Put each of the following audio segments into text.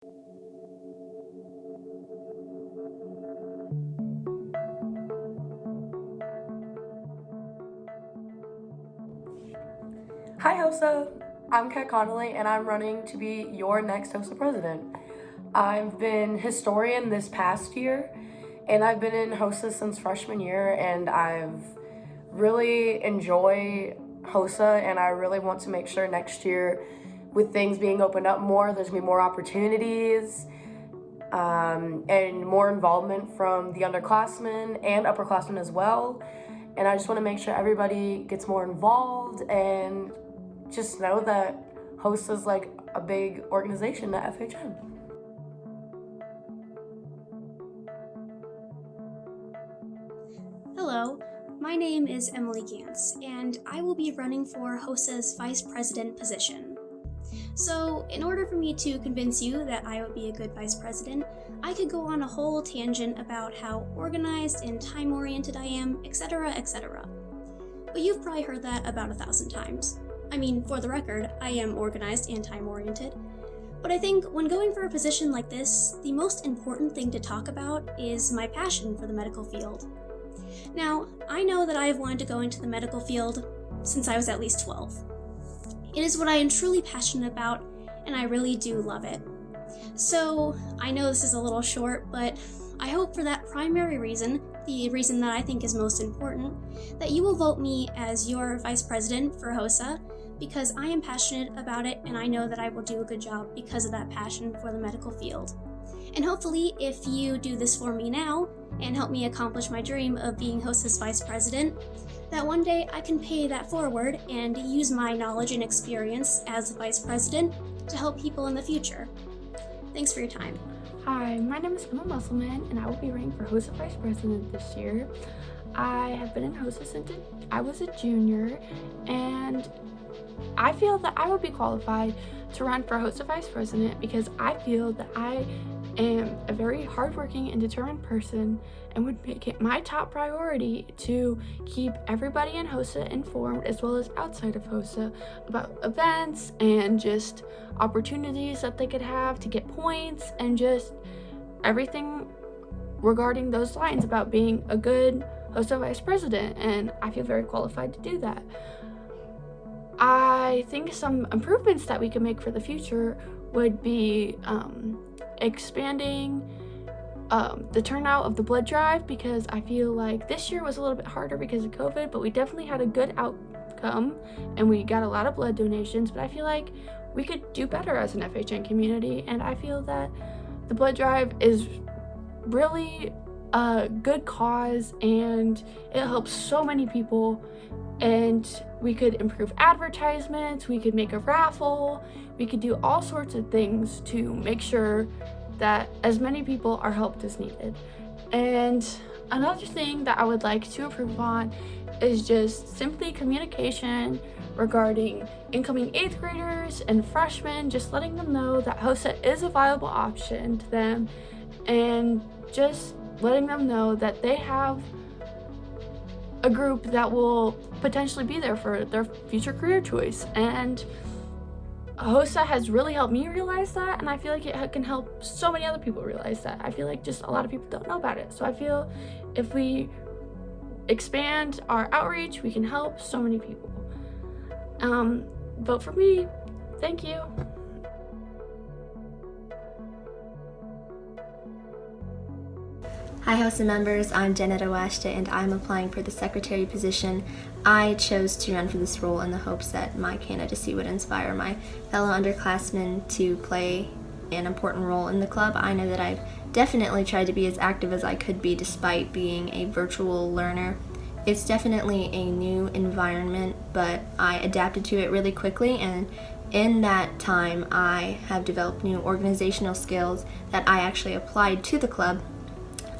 Hi HOSA, I'm Kat Connolly and I'm running to be your next HOSA president. I've been historian this past year and I've been in HOSA since freshman year, and I've really enjoyed HOSA, and I really want to make sure next year, with things being opened up more, there's gonna be more opportunities and more involvement from the underclassmen and upperclassmen as well. And I just want to make sure everybody gets more involved and just know that HOSA is like a big organization at FHN. Hello, my name is Emily Gantz, and I will be running for HOSA's Vice President position. So, in order for me to convince you that I would be a good Vice President, I could go on a whole tangent about how organized and time-oriented I am, etc., etc. But you've probably heard that about 1,000 times. I mean, for the record, I am organized and time-oriented. But I think when going for a position like this, the most important thing to talk about is my passion for the medical field. Now, I know that I have wanted to go into the medical field since I was at least 12. It is what I am truly passionate about, and I really do love it. So, I know this is a little short, but I hope for that primary reason, the reason that I think is most important, that you will vote me as your Vice President for HOSA, because I am passionate about it and I know that I will do a good job because of that passion for the medical field. And hopefully, if you do this for me now and help me accomplish my dream of being HOSA's Vice President, that one day I can pay that forward and use my knowledge and experience as a Vice President to help people in the future. Thanks for your time. Hi, my name is Emma Musselman, and I will be running for HOSA Vice President this year. I have been in HOSA since I was a junior, and I feel that I would be qualified to run for HOSA Vice President because I feel that I am a very hardworking and determined person and would make it my top priority to keep everybody in HOSA informed, as well as outside of HOSA, about events and just opportunities that they could have to get points and just everything regarding those lines about being a good HOSA Vice President, and I feel very qualified to do that. I think some improvements that we could make for the future would be expanding the turnout of the blood drive, because I feel like this year was a little bit harder because of COVID, but we definitely had a good outcome and we got a lot of blood donations. But I feel like we could do better as an FHN community, and I feel that the blood drive is really a good cause and it helps so many people. And we could improve advertisements, we could make a raffle, we could do all sorts of things to make sure that as many people are helped as needed. And another thing that I would like to improve on is just simply communication regarding incoming 8th graders and freshmen, just letting them know that HOSA is a viable option to them, and just letting them know that they have a group that will potentially be there for their future career choice. And HOSA has really helped me realize that, and I feel like it can help so many other people realize that. I feel like just a lot of people don't know about it. So I feel if we expand our outreach, we can help so many people. Vote for me. Thank you. Hi HOSA members, I'm Janet Owashta and I'm applying for the secretary position. I chose to run for this role in the hopes that my candidacy would inspire my fellow underclassmen to play an important role in the club. I know that I've definitely tried to be as active as I could be despite being a virtual learner. It's definitely a new environment, but I adapted to it really quickly, and in that time I have developed new organizational skills that I actually applied to the club.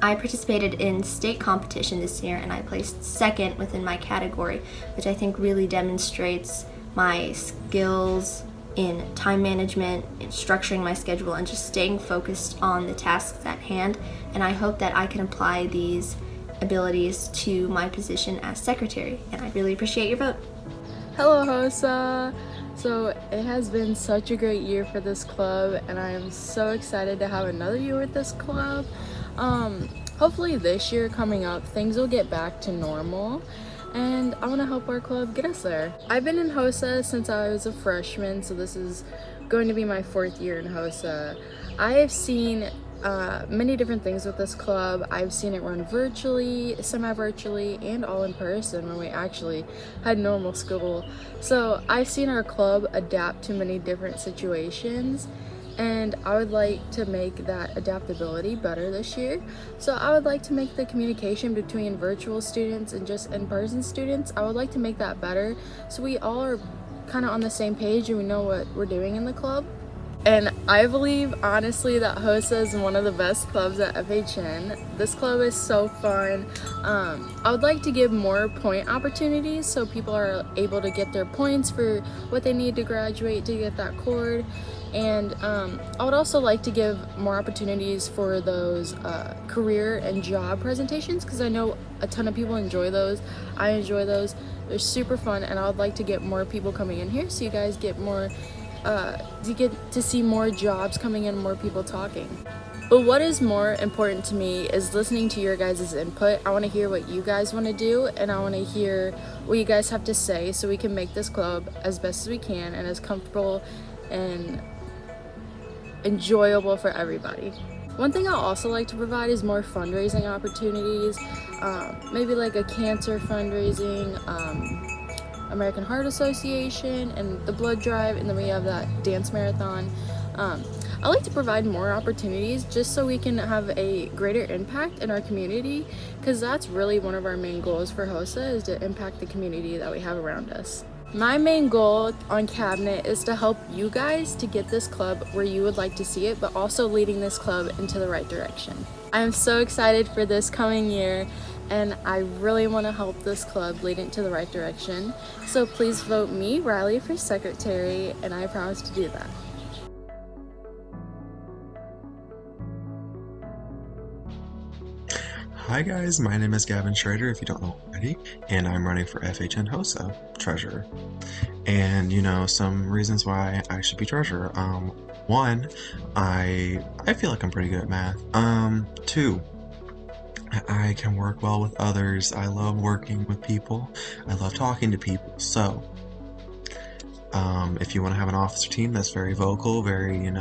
I participated in state competition this year and I placed second within my category, which I think really demonstrates my skills in time management, in structuring my schedule, and just staying focused on the tasks at hand. And I hope that I can apply these abilities to my position as secretary, and I really appreciate your vote. Hello HOSA! So it has been such a great year for this club, and I am so excited to have another year with this club. Hopefully this year coming up, things will get back to normal, and I want to help our club get us there. I've been in HOSA since I was a freshman, so this is going to be my 4th year in HOSA. I have seen many different things with this club. I've seen it run virtually, semi-virtually, and all in person when we actually had normal school. So I've seen our club adapt to many different situations, and I would like to make that adaptability better this year. So I would like to make the communication between virtual students and just in-person students, I would like to make that better so we all are kind of on the same page and we know what we're doing in the club. And I believe honestly that HOSA is one of the best clubs at FHN. This club is so fun. I would like to give more point opportunities so people are able to get their points for what they need to graduate to get that cord. And I would also like to give more opportunities for those career and job presentations, because I know a ton of people enjoy those. I enjoy those. They're super fun, and I would like to get more people coming in here so you guys get more you get to see more jobs coming in, more people talking. But what is more important to me is listening to your guys' input. I want to hear what you guys want to do, and I want to hear what you guys have to say so we can make this club as best as we can and as comfortable and enjoyable for everybody. One thing I'll also like to provide is more fundraising opportunities, maybe like a cancer fundraising, American Heart Association, and the blood drive, and then we have that dance marathon. I like to provide more opportunities just so we can have a greater impact in our community, because that's really one of our main goals for HOSA, is to impact the community that we have around us. My main goal on cabinet is to help you guys to get this club where you would like to see it, but also leading this club into the right direction. I am so excited for this coming year, and I really want to help this club lead it to the right direction. So please vote me, Riley, for secretary, and I promise to do that. Hi guys, my name is Gavin Schrader, if you don't know already, and I'm running for FHN HOSA Treasurer. And some reasons why I should be treasurer. One, I feel like I'm pretty good at math. Two, I can work well with others. I love working with people. I love talking to people. So, if you want to have an officer team that's very vocal, very,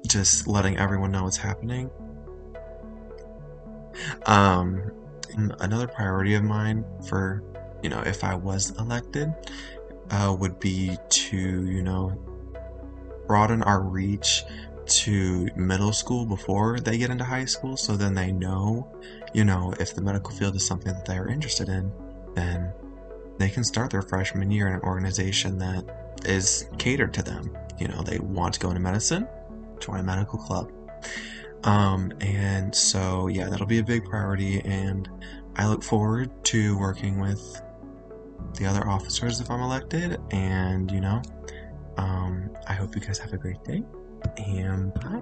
just letting everyone know what's happening. Another priority of mine for, if I was elected, would be to, broaden our reach to middle school before they get into high school, so then they know, if the medical field is something that they're interested in, then they can start their freshman year in an organization that is catered to them. They want to go into medicine, join a medical club. And so, yeah, that'll be a big priority, and I look forward to working with the other officers if I'm elected, and, I hope you guys have a great day, and bye.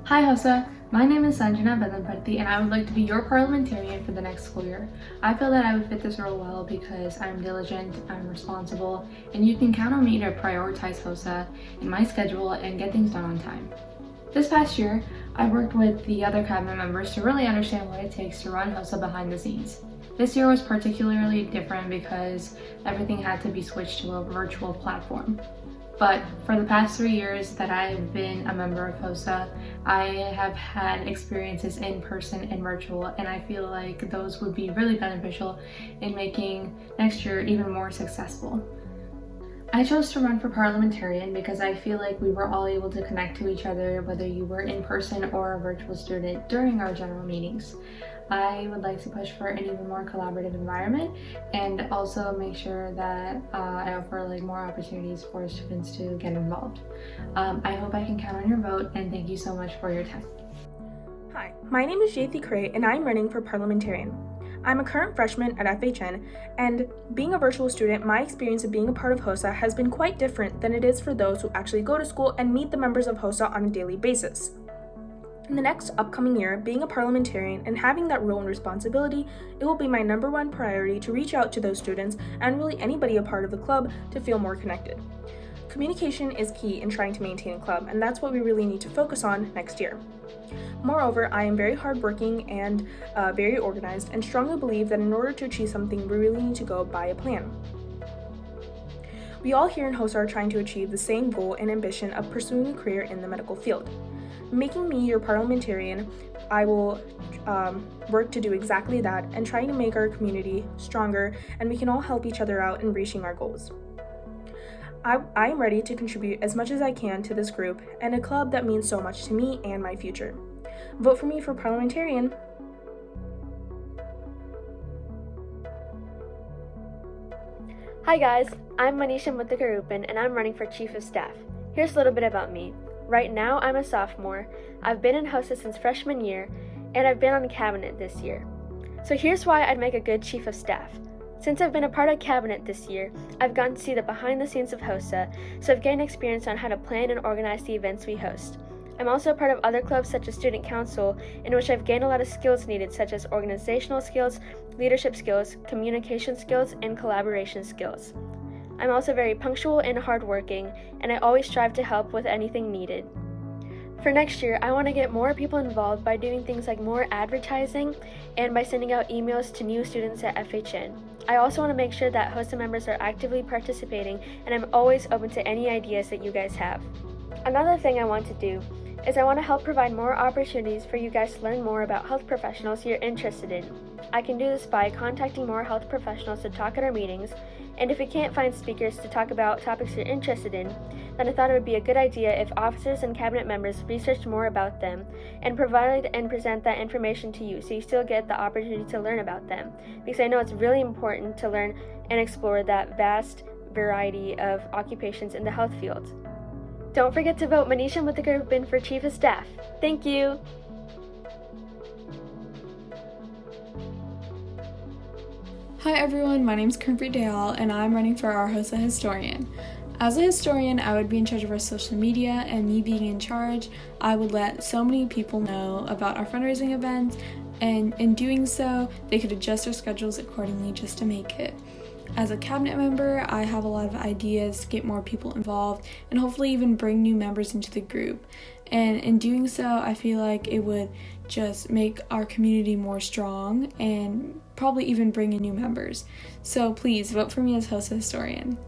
Hi HOSA, my name is Sanjana Bedanparthi, and I would like to be your parliamentarian for the next school year. I feel that I would fit this role well because I'm diligent, I'm responsible, and you can count on me to prioritize HOSA in my schedule and get things done on time. This past year, I worked with the other cabinet members to really understand what it takes to run HOSA behind the scenes. This year was particularly different because everything had to be switched to a virtual platform. But for the past 3 years that I've been a member of HOSA, I have had experiences in person and virtual, and I feel like those would be really beneficial in making next year even more successful. I chose to run for parliamentarian because I feel like we were all able to connect to each other, whether you were in person or a virtual student, during our general meetings. I would like to push for an even more collaborative environment, and also make sure that I offer more opportunities for students to get involved. I hope I can count on your vote, and thank you so much for your time. Hi, my name is Jaythi Cray, and I'm running for parliamentarian. I'm a current freshman at FHN, and being a virtual student, my experience of being a part of HOSA has been quite different than it is for those who actually go to school and meet the members of HOSA on a daily basis. In the next upcoming year, being a parliamentarian and having that role and responsibility, it will be my number one priority to reach out to those students and really anybody a part of the club to feel more connected. Communication is key in trying to maintain a club, and that's what we really need to focus on next year. Moreover, I am very hardworking and very organized, and strongly believe that in order to achieve something, we really need to go by a plan. We all here in HOSA are trying to achieve the same goal and ambition of pursuing a career in the medical field. Making me your parliamentarian, I will work to do exactly that and try to make our community stronger, and we can all help each other out in reaching our goals. I am ready to contribute as much as I can to this group and a club that means so much to me and my future. Vote for me for parliamentarian. Hi guys, I'm Manisha Muthakarupan and I'm running for Chief of Staff. Here's a little bit about me. Right now I'm a sophomore, I've been in HOSA since freshman year, and I've been on cabinet this year. So here's why I'd make a good Chief of Staff. Since I've been a part of cabinet this year, I've gotten to see the behind the scenes of HOSA, so I've gained experience on how to plan and organize the events we host. I'm also a part of other clubs such as Student Council, in which I've gained a lot of skills needed such as organizational skills, leadership skills, communication skills, and collaboration skills. I'm also very punctual and hardworking, and I always strive to help with anything needed. For next year, I want to get more people involved by doing things like more advertising and by sending out emails to new students at FHN. I also want to make sure that HOSA members are actively participating, and I'm always open to any ideas that you guys have. Another thing I want to do is I want to help provide more opportunities for you guys to learn more about health professionals you're interested in. I can do this by contacting more health professionals to talk at our meetings, and if we can't find speakers to talk about topics you're interested in, then I thought it would be a good idea if officers and cabinet members researched more about them and provide and present that information to you so you still get the opportunity to learn about them, because I know it's really important to learn and explore that vast variety of occupations in the health field. Don't forget to vote Manisha Muthakarupan for Chief of Staff. Thank you! Hi everyone, my name is Kirby Dayal and I'm running for our HOSA historian. As a historian, I would be in charge of our social media, and me being in charge, I would let so many people know about our fundraising events, and in doing so, they could adjust their schedules accordingly just to make it. As a cabinet member, I have a lot of ideas to get more people involved and hopefully even bring new members into the group. And in doing so, I feel like it would just make our community more strong and probably even bring in new members. So please vote for me as HOSA historian.